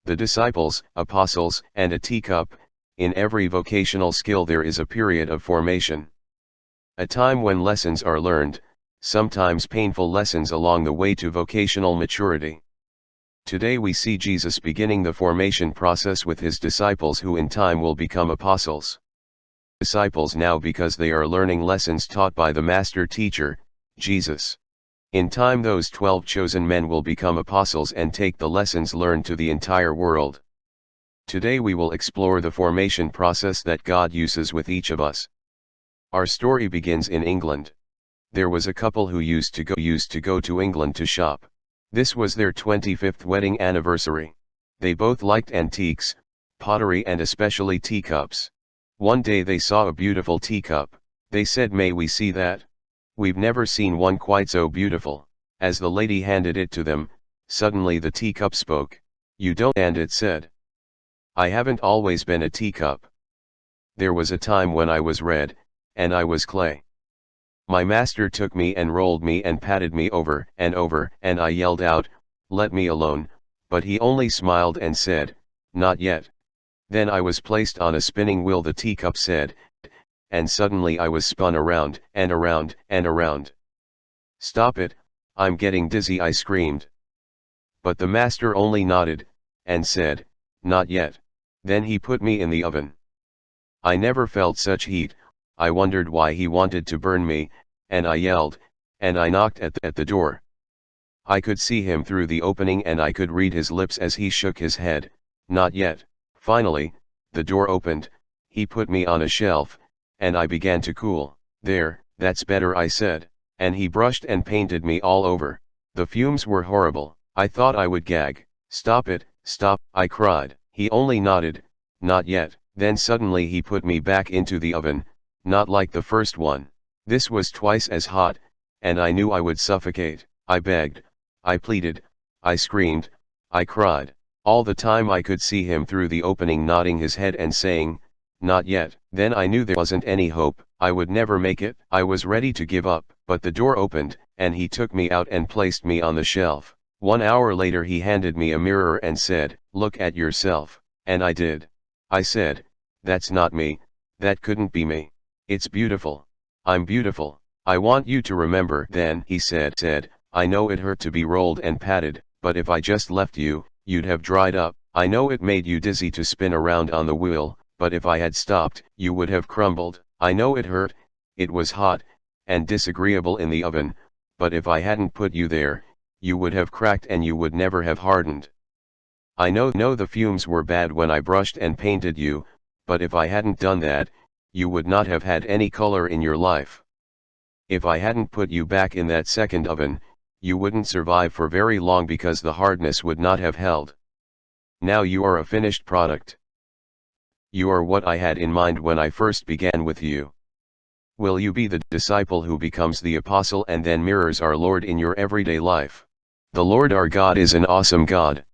The disciples, apostles, and a teacup. In every vocational skill there is a period of formation. A time when lessons are learned, sometimes painful lessons along the way to vocational maturity. Today we see Jesus beginning the formation process with his disciples who in time will become apostles. Disciples now because they are learning lessons taught by the master teacher, Jesus. In time those 12 chosen men will become apostles and take the lessons learned to the entire world. Today we will explore the formation process that God uses with each of us. Our story begins in England. There was a couple who used to go to England to shop. This was their 25th wedding anniversary. They both liked antiques, pottery and especially teacups. One day they saw a beautiful teacup. They said, "May we see that? We've never seen one quite so beautiful." As the lady handed it to them, suddenly the teacup spoke. "You don't," and it said, "I haven't always been a teacup. There was a time when I was red, and I was clay. My master took me and rolled me and patted me over, and I yelled out, 'Let me alone,' but he only smiled and said, 'Not yet.' Then I was placed on a spinning wheel," the teacup said, "and suddenly I was spun around, and around, and around." "Stop it, I'm getting dizzy," I screamed. But the master only nodded, and said, "Not yet." Then he put me in the oven. I never felt such heat. I wondered why he wanted to burn me, and I yelled, and I knocked at the door. I could see him through the opening and I could read his lips as he shook his head, "Not yet." Finally, the door opened, he put me on a shelf, and I began to cool. "There, that's better," I said, and he brushed and painted me all over. The fumes were horrible. I thought I would gag. "Stop it, stop," I cried. He only nodded, "Not yet." Then suddenly he put me back into the oven, not like the first one. This was twice as hot, and I knew I would suffocate. I begged, I pleaded, I screamed, I cried. All the time I could see him through the opening nodding his head and saying, "Not yet." Then I knew there wasn't any hope, I would never make it. I was ready to give up, but the door opened, and he took me out and placed me on the shelf. 1 hour later he handed me a mirror and said, "Look at yourself." And I did. I said, "That's not me, that couldn't be me. It's beautiful. I'm beautiful. I want you to remember." Then he said, "I know it hurt to be rolled and patted, but if I just left you, you'd have dried up. I know it made you dizzy to spin around on the wheel, but if I had stopped, you would have crumbled. I know it hurt, it was hot, and disagreeable in the oven, but if I hadn't put you there, you would have cracked and you would never have hardened. I know the fumes were bad when I brushed and painted you, but if I hadn't done that, you would not have had any color in your life. If I hadn't put you back in that second oven, you wouldn't survive for very long because the hardness would not have held. Now you are a finished product. You are what I had in mind when I first began with you. Will you be the disciple who becomes the apostle and then mirrors our Lord in your everyday life? The Lord our God is an awesome God.